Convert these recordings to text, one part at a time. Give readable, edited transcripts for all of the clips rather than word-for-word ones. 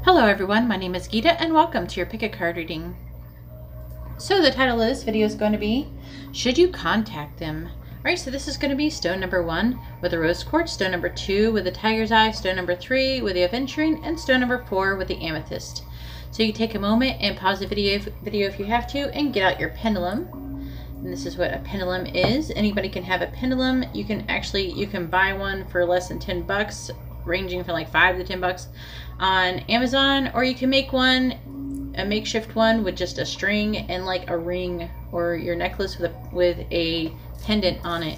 Hello everyone, my name is Geeta and welcome to your pick a card reading. So the title of this video is going to be, should you contact them? Alright, so this is going to be stone number 1 with the rose quartz, stone number 2 with the tiger's eye, stone number 3 with the aventurine, and stone number 4 with the amethyst. So you take a moment and pause the video if you have to and get out your pendulum. And this is what a pendulum is. Anybody can have a pendulum. You can buy one for less than 10 bucks, ranging from like 5 to 10 bucks on Amazon, or you can make one, a makeshift one with just a string and like a ring or your necklace with a pendant on it.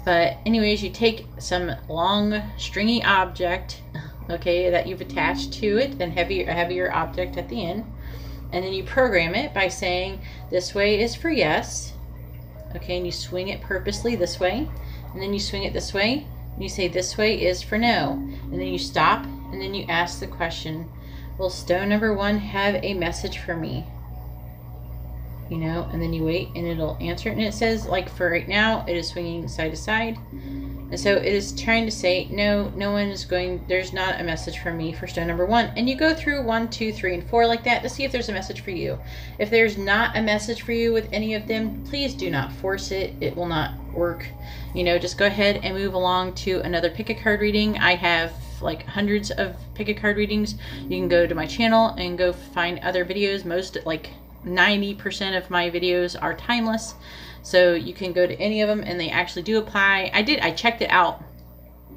But anyways, you take some long stringy object, okay, that you've attached to it, then a heavier object at the end, and then you program it by saying this way is for yes, okay, and you swing it purposely this way, and then you swing it this way, and you say this way is for no, and then you stop, and then you ask the question, will stone number 1 have a message for me? You know, and then you wait and it'll answer it, and it says, like, for right now it is swinging side to side, and so it is trying to say no one is going, there's not a message for me for stone number 1. And you go through 1, 2, 3, and 4 like that to see if there's a message for you. If there's not a message for you with any of them, please do not force it. It will not work. You know, just go ahead and move along to another pick a card reading. I have like hundreds of pick a card readings. You can go to my channel and go find other videos. Most, like 90% of my videos are timeless, so you can go to any of them and they actually do apply. I checked it out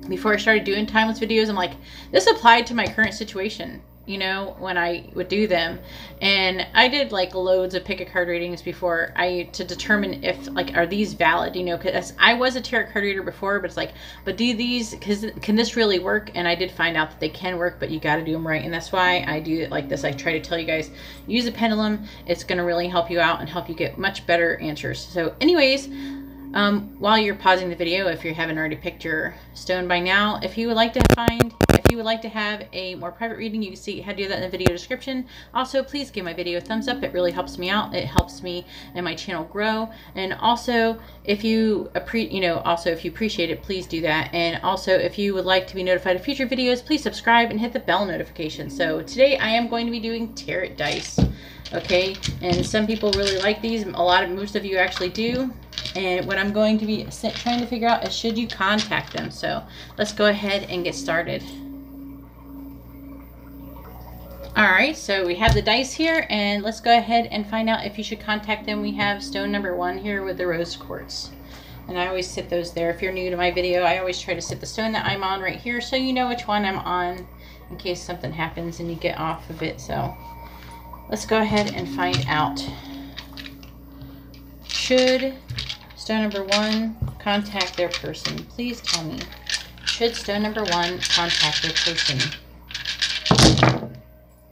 before I started doing timeless videos. I'm like, this applied to my current situation, you know, when I would do them. And I did like loads of pick a card readings before to determine if, like, are these valid, you know, because I was a tarot card reader before, but it's like, but do these, can this really work? And I did find out that they can work, but you got to do them right. And that's why I do it like this. I try to tell you guys, use a pendulum. It's going to really help you out and help you get much better answers. So anyways, while you're pausing the video, if you haven't already picked your stone by now, if you would like to have a more private reading, you can see how to do that in the video description. Also, please give my video a thumbs up. It really helps me out. It helps me and my channel grow. And also, if you appreciate it, please do that. And also, if you would like to be notified of future videos, please subscribe and hit the bell notification. So today I am going to be doing tarot dice. Okay, and some people really like these. Most of you actually do. And what I'm going to be trying to figure out is, should you contact them? So let's go ahead and get started. Alright, so we have the dice here, and let's go ahead and find out if you should contact them. We have stone number 1 here with the rose quartz. And I always sit those there. If you're new to my video, I always try to sit the stone that I'm on right here so you know which one I'm on in case something happens and you get off of it. So let's go ahead and find out. Should stone number 1 contact their person? Please tell me. Should stone number 1 contact their person?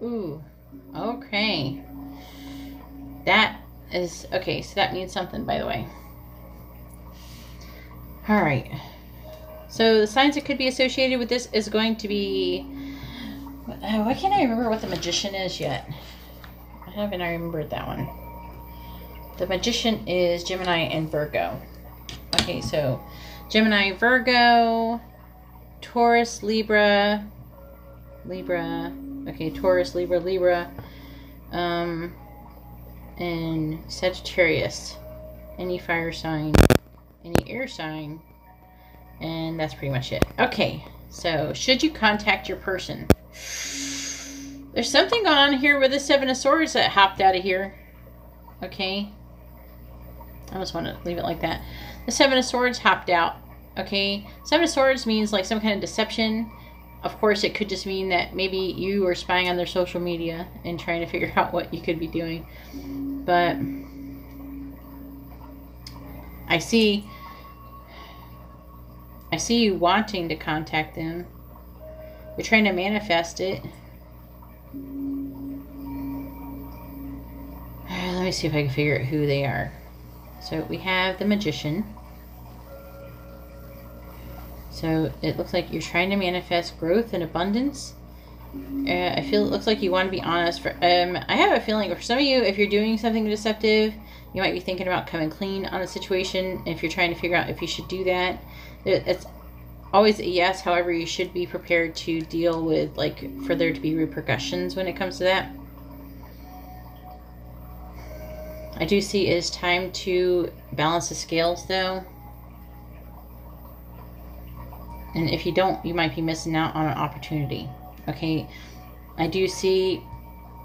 Ooh, okay. That is, okay, so that means something, by the way. Alright. So the signs that could be associated with this is going to be, why can't I remember what the magician is yet? I haven't remembered that one. The magician is Gemini and Virgo. Okay, so Gemini, Virgo, Taurus, Libra, okay, Taurus, Libra, and Sagittarius. Any fire sign, any air sign, and that's pretty much it. Okay, so should you contact your person? There's something going on here with the 7 of Swords that hopped out of here. Okay, I just want to leave it like that. The 7 of Swords hopped out. Okay, 7 of Swords means like some kind of deception. Of course, it could just mean that maybe you were spying on their social media and trying to figure out what you could be doing. But I see you wanting to contact them. You're trying to manifest it. Let me see if I can figure out who they are. So we have the magician. So it looks like you're trying to manifest growth and abundance. I feel it looks like you want to be honest. I have a feeling for some of you, if you're doing something deceptive, you might be thinking about coming clean on a situation. If you're trying to figure out if you should do that, it's always a yes. However, you should be prepared to deal with, like, for there to be repercussions when it comes to that. I do see it is time to balance the scales, though. And if you don't, you might be missing out on an opportunity. Okay, I do see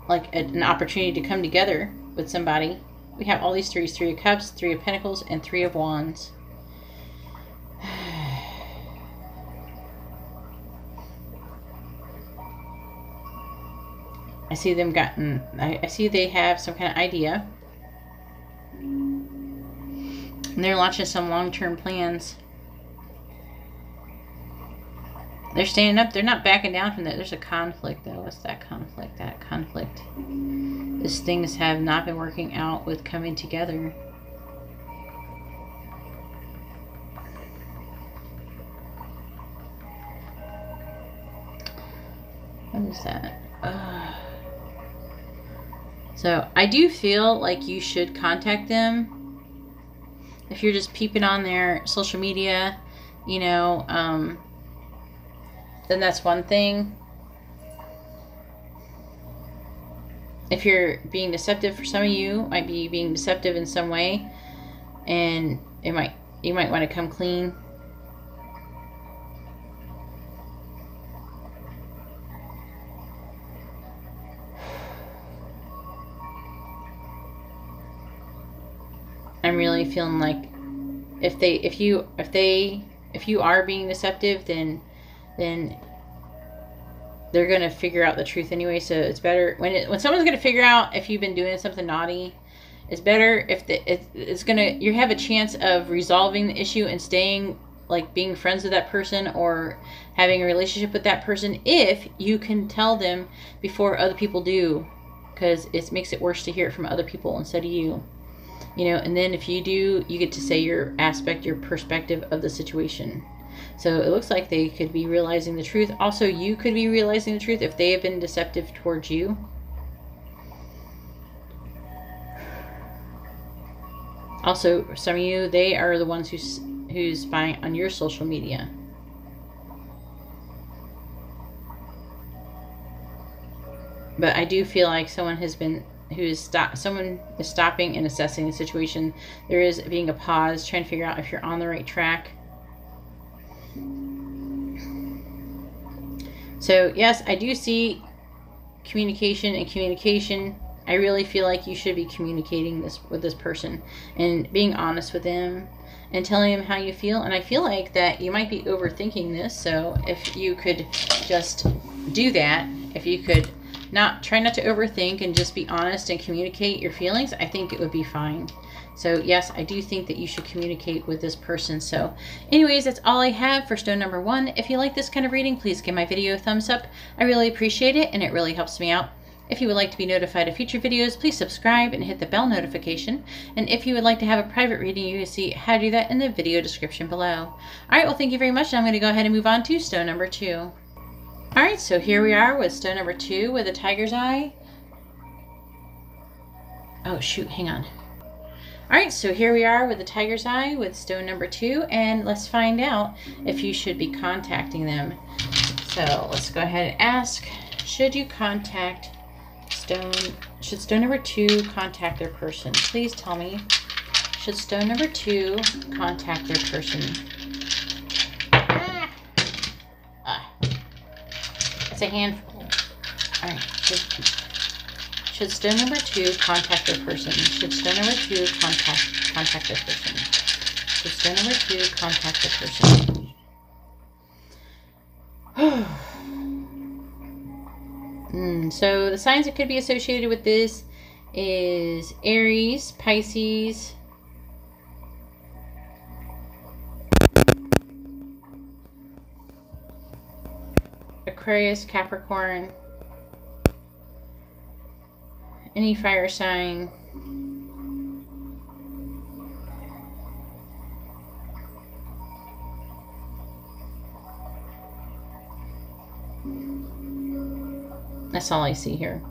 like an opportunity to come together with somebody. We have all these threes: 3 of Cups, 3 of Pentacles, and 3 of Wands. I see them I see they have some kind of idea. And they're launching some long-term plans. They're standing up. They're not backing down from that. There's a conflict, though. What's that conflict? That conflict. These things have not been working out with coming together. What is that? So I do feel like you should contact them. If you're just peeping on their social media, you know, then that's one thing. If you're being deceptive, for some of you might be being deceptive in some way, and you might want to come clean. I'm really feeling like if you are being deceptive, then they're gonna figure out the truth anyway. So it's better when someone's gonna figure out if you've been doing something naughty. It's better if you have a chance of resolving the issue and staying, like, being friends with that person or having a relationship with that person if you can tell them before other people do, because it makes it worse to hear it from other people instead of you. You know, and then if you do, you get to say your perspective of the situation. So it looks like they could be realizing the truth. Also, you could be realizing the truth if they have been deceptive towards you. Also, some of you, they are the ones who's spying on your social media. But I do feel like someone is stopping and assessing the situation. There is being a pause, trying to figure out if you're on the right track. So yes, I do see communication and communication. I really feel like you should be communicating this with this person and being honest with them and telling them how you feel. And I feel like that you might be overthinking this. So if you could just do that, if you could try not to overthink and just be honest and communicate your feelings, I think it would be fine. So yes, I do think that you should communicate with this person. So anyways, that's all I have for stone number 1. If you like this kind of reading, please give my video a thumbs up. I really appreciate it, and it really helps me out. If you would like to be notified of future videos, please subscribe and hit the bell notification. And if you would like to have a private reading, you can see how to do that in the video description below. All right, well, thank you very much. I'm going to go ahead and move on to stone number 2. All right, so here we are with stone number 2 with a tiger's eye. Oh, shoot, hang on. All right, so here we are with the tiger's eye with stone number 2, and let's find out if you should be contacting them. So let's go ahead and ask, should you contact should stone number 2 contact their person? Please tell me, should stone number 2 contact their person? It's a handful. All right, should stone number 2 contact their person? Should stone number 2 contact their person? Should stone number 2 contact their person? So the signs that could be associated with this is Aries, Pisces, Aquarius, Capricorn, any fire sign, that's all I see here.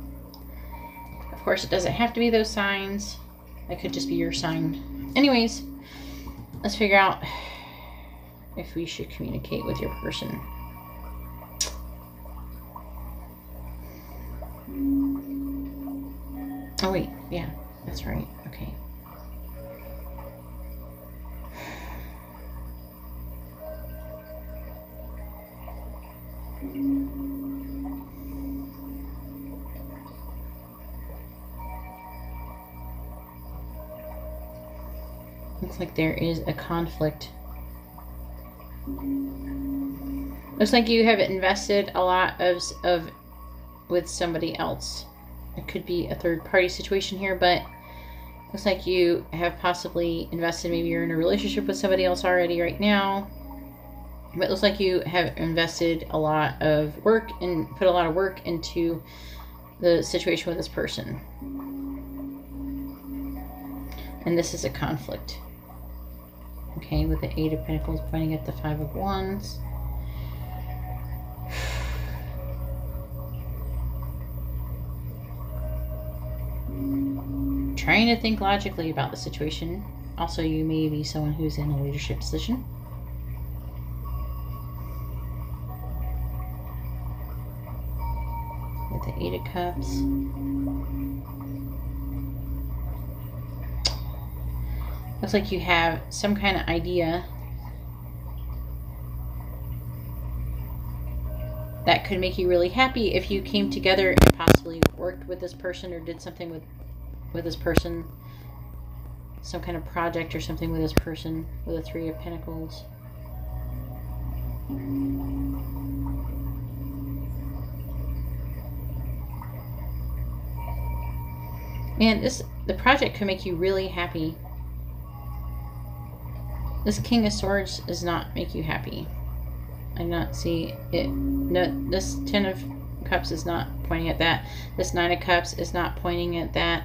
Of course, it doesn't have to be those signs. That could just be your sign. Anyways, let's figure out if we should communicate with your person. Oh wait, yeah, that's right. Okay. Looks like there is a conflict. Looks like you have invested a lot of with somebody else. It could be a third party situation here, but looks like you have possibly invested. Maybe you're in a relationship with somebody else already right now. But it looks like you have invested a lot of work and put a lot of work into the situation with this person. And this is a conflict. Okay, with the Eight of Pentacles pointing at the Five of Wands. Trying to think logically about the situation. Also, you may be someone who's in a leadership position. With the Eight of Cups. Looks like you have some kind of idea that could make you really happy if you came together and possibly worked with this person or did something with this person. Some kind of project or something with this person with a Three of Pentacles. And the project could make you really happy. This King of Swords does not make you happy. I do not see it. No, this Ten of Cups is not pointing at that. This Nine of Cups is not pointing at that.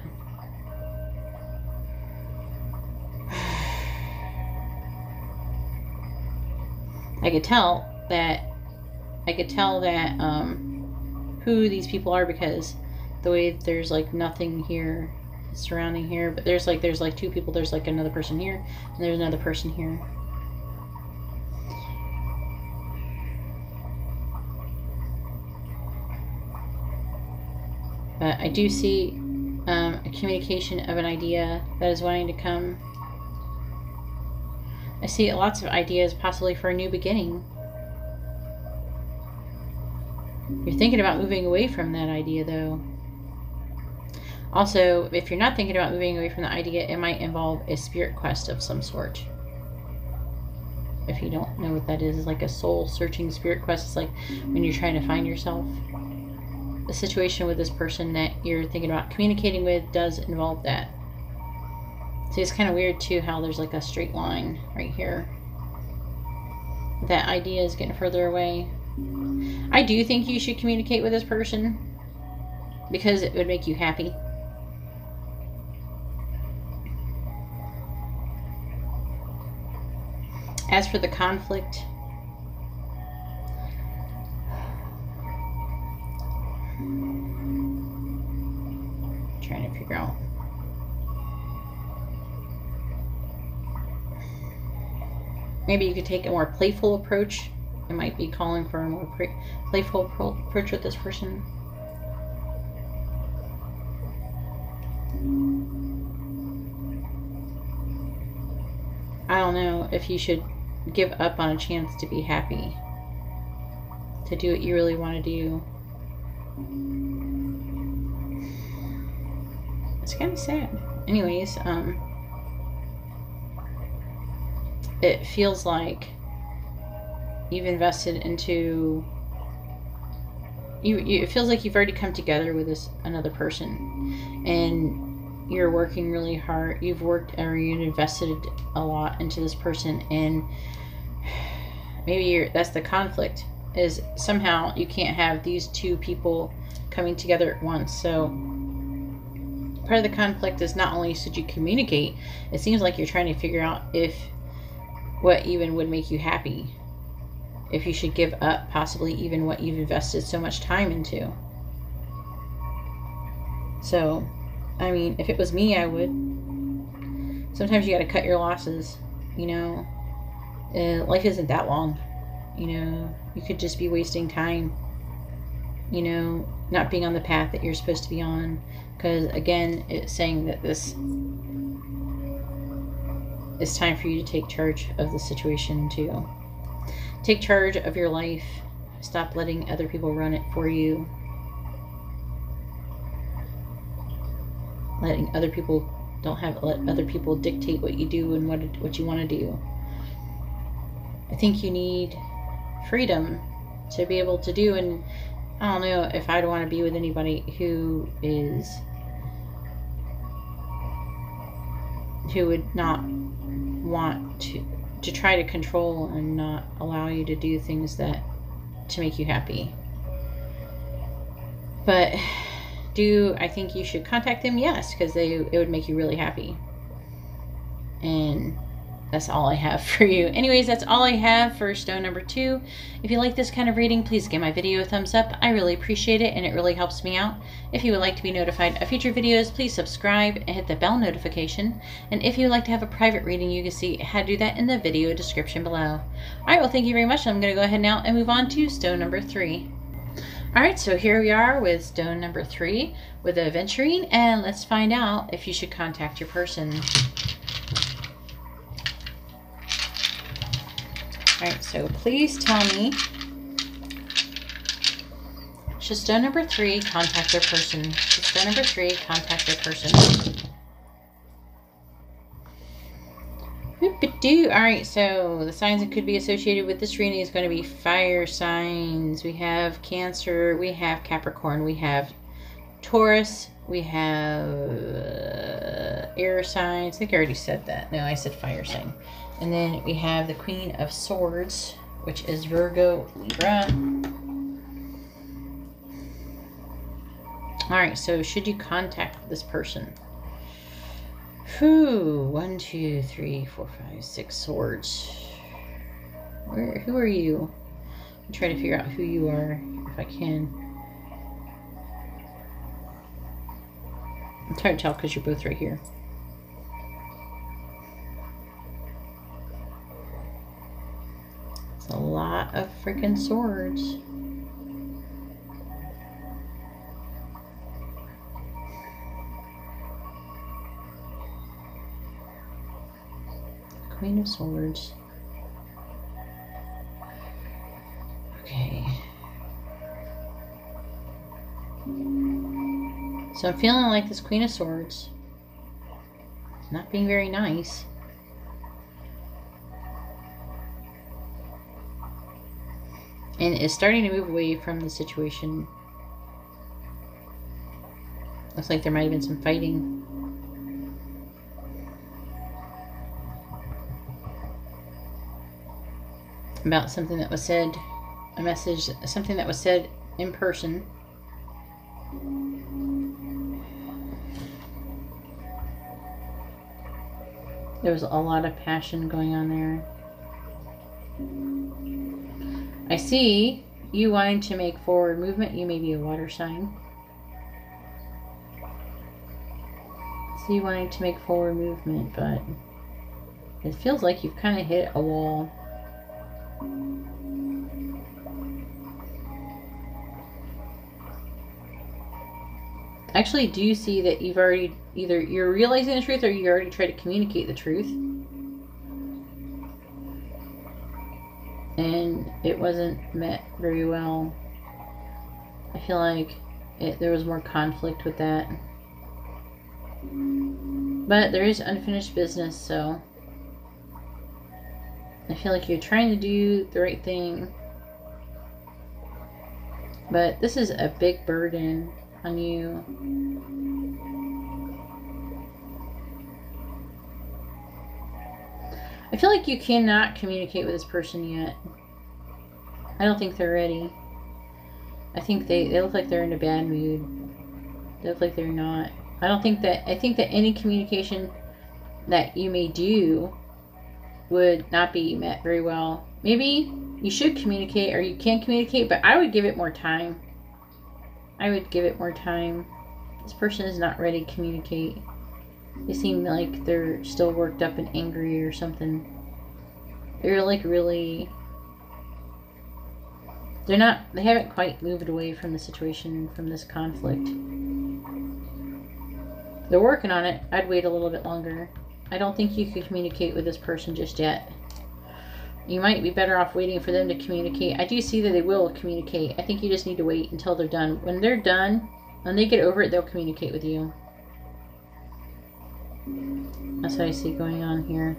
I could tell that who these people are because the way there's like nothing here surrounding here, but there's like two people. There's like another person here, and there's another person here. But I do see a communication of an idea that is wanting to come. I see lots of ideas possibly for a new beginning. You're thinking about moving away from that idea though. Also, if you're not thinking about moving away from the idea, it might involve a spirit quest of some sort. If you don't know what that is, it's like a soul-searching spirit quest. It's like when you're trying to find yourself. The situation with this person that you're thinking about communicating with does involve that. See, it's kind of weird too how there's like a straight line right here. That idea is getting further away. I do think you should communicate with this person because it would make you happy. As for the conflict, trying to figure out. Maybe you could take a more playful approach. It might be calling for a more playful approach with this person. I don't know if you should give up on a chance to be happy, to do what you really want to do. It's kind of sad. Anyways, it feels like you've invested into it feels like you've already come together with another person, and you're working really hard. You've invested a lot into this person, and maybe that's the conflict, is somehow you can't have these two people coming together at once. So part of the conflict is not only should you communicate, it seems like you're trying to figure out what even would make you happy. If you should give up possibly even what you've invested so much time into. So, I mean, if it was me, I would. Sometimes you got to cut your losses, you know. life isn't that long. You know, you could just be wasting time, you know, not being on the path that you're supposed to be on. Because again, it's saying that this is time for you to take charge of the situation too. Take charge of your life. Stop letting other people run it for you. Let other people dictate what you do and what you want to do. I think you need freedom to be able to do, and I don't know if I'd want to be with anybody who would not want to try to control and not allow you to do things to make you happy. But do I think you should contact them? Yes, because it would make you really happy. And that's all I have for you. Anyways, that's all I have for stone number 2. If you like this kind of reading, please give my video a thumbs up. I really appreciate it, and it really helps me out. If you would like to be notified of future videos, please subscribe and hit the bell notification. And if you would like to have a private reading, you can see how to do that in the video description below. Alright, well, thank you very much. I'm going to go ahead now and move on to stone number 3. Alright, so here we are with stone number 3 with the aventurine, and let's find out if you should contact your person. Alright, so please tell me, should stone number 3 contact their person? Should stone number 3 contact their person? Alright, so the signs that could be associated with this reading is going to be fire signs. We have Cancer, we have Capricorn, we have Taurus, we have air signs. I think I already said that. No, I said fire sign. And then we have the Queen of Swords, which is Virgo, Libra. Alright, so should you contact this person? Whew, 1, 2, 3, 4, 5, 6 swords. Who are you? I'm trying to figure out who you are, if I can. I'm trying to tell because you're both right here. It's a lot of freaking swords. Queen of Swords. Okay. So I'm feeling like this Queen of Swords is not being very nice. And is starting to move away from the situation. Looks like there might have been some fighting. About something that was said, a message, something that was said in person. There was a lot of passion going on there. I see you wanting to make forward movement. You may be a water sign. I see you wanting to make forward movement, but it feels like you've kind of hit a wall. Actually, do you see that you've already, either you're realizing the truth or you already tried to communicate the truth and it wasn't met very well? I feel like there was more conflict with that, but there is unfinished business, so I feel like you're trying to do the right thing, but this is a big burden on you. I feel like you cannot communicate with this person yet. I don't think they're ready. I think they look like they're in a bad mood. They look like they're not. I think that any communication that you may do would not be met very well. Maybe you should communicate, or you can communicate, but I would give it more time. I would give it more time. This person is not ready to communicate. They seem like they're still worked up and angry or something. They're like really... they haven't quite moved away from the situation, from this conflict. They're working on it. I'd wait a little bit longer. I don't think you could communicate with this person just yet. You might be better off waiting for them to communicate. I do see that they will communicate. I think you just need to wait until they're done. When they're done, when they get over it, they'll communicate with you. That's what I see going on here.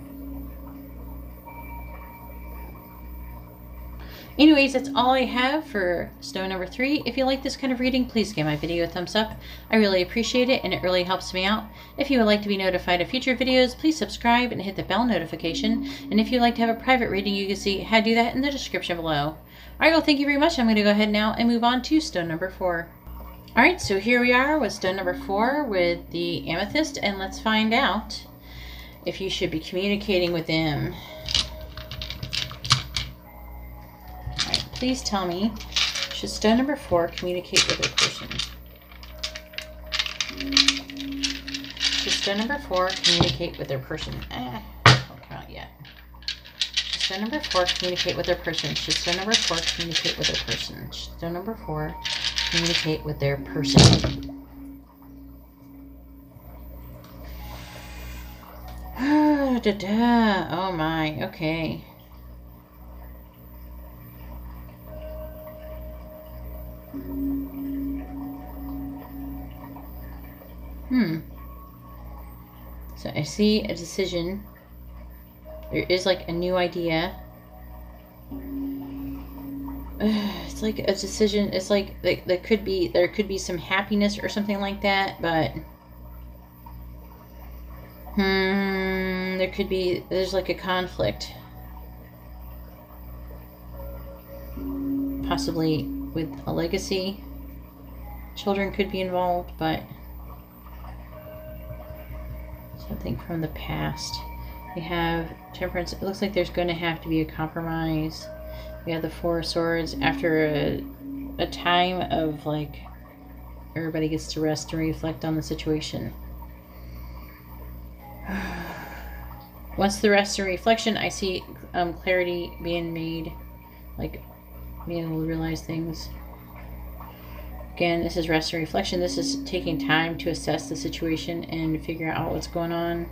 Anyways, that's all I have for stone number 3. If you like this kind of reading, please give my video a thumbs up. I really appreciate it, and it really helps me out. If you would like to be notified of future videos, please subscribe and hit the bell notification. And if you'd like to have a private reading, you can see how to do that in the description below. Alright, well, thank you very much. I'm going to go ahead now and move on to stone number 4. Alright, so here we are with stone number 4 with the amethyst, and let's find out if you should be communicating with them. Please tell me, should stone number 4 communicate with their person? Should stone number 4 communicate with their person? Don't count yet. Should stone number 4 communicate with their person? Should stone number 4 communicate with their person? Should stone number 4 communicate with their person? Oh my, okay. So I see a decision. There is like a new idea. It's like a decision. It's like there could be some happiness or something like that, but there's like a conflict. Possibly with a legacy. Children could be involved, but something from the past. We have temperance. It looks like there's going to have to be a compromise. We have the 4 of Swords. After a time of like everybody gets to rest and reflect on the situation. Once the rest and reflection, I see clarity being made, like being able to realize things. Again, this is rest and reflection. This is taking time to assess the situation and figure out what's going on.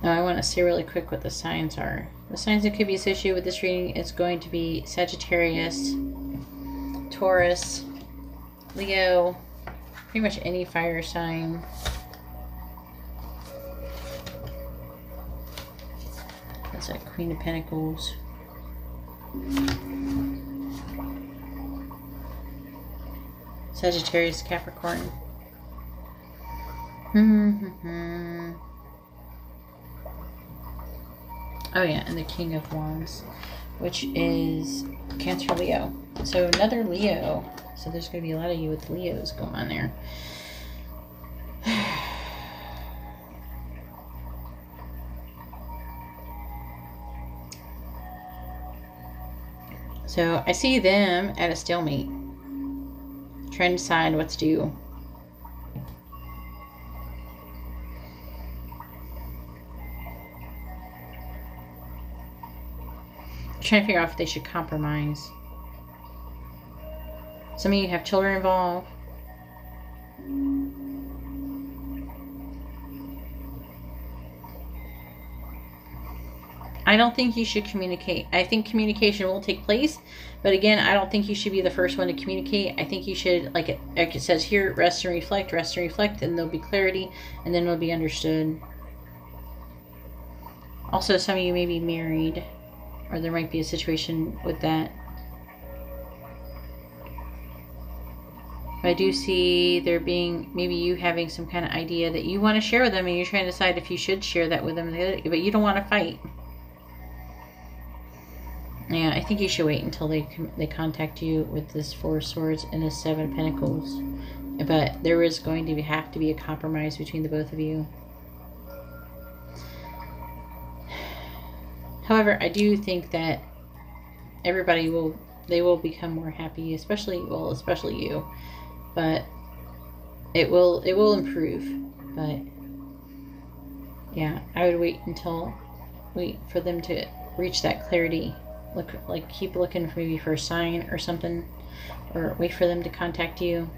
Now I want to say really quick what the signs are. The signs that could be associated with this reading is going to be Sagittarius, Taurus, Leo, pretty much any fire sign. That's that Queen of Pentacles. Sagittarius, Capricorn. Oh yeah, and the King of Wands, which is Cancer, Leo. So another Leo. So there's going to be a lot of you with Leos going on there. So I see them at a stalemate, trying to decide what to do. Trying to figure out if they should compromise. Some of you have children involved. I don't think you should communicate. I think communication will take place, but again, I don't think you should be the first one to communicate. I think you should, like it says here, rest and reflect, and there'll be clarity, and then it'll be understood. Also, some of you may be married, or there might be a situation with that. But I do see there being, maybe you having some kind of idea that you want to share with them, and you're trying to decide if you should share that with them, but you don't want to fight. Yeah, I think you should wait until they contact you with this 4 of Swords and this 7 of Pentacles. But there is going to have to be a compromise between the both of you. However, I do think that everybody will become more happy, especially you. But it will improve. But yeah, I would wait until wait for them to reach that clarity. Look, like keep looking for maybe for a sign or something, or wait for them to contact you.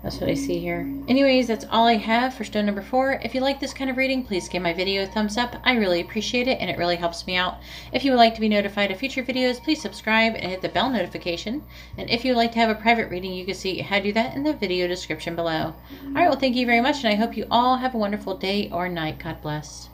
That's what I see here. Anyways, that's all I have for stone number 4. If you like this kind of reading, please give my video a thumbs up. I really appreciate it, and it really helps me out. If you would like to be notified of future videos, please subscribe and hit the bell notification. And if you would like to have a private reading, you can see how to do that in the video description below. All right, well, thank you very much, and I hope you all have a wonderful day or night. God bless.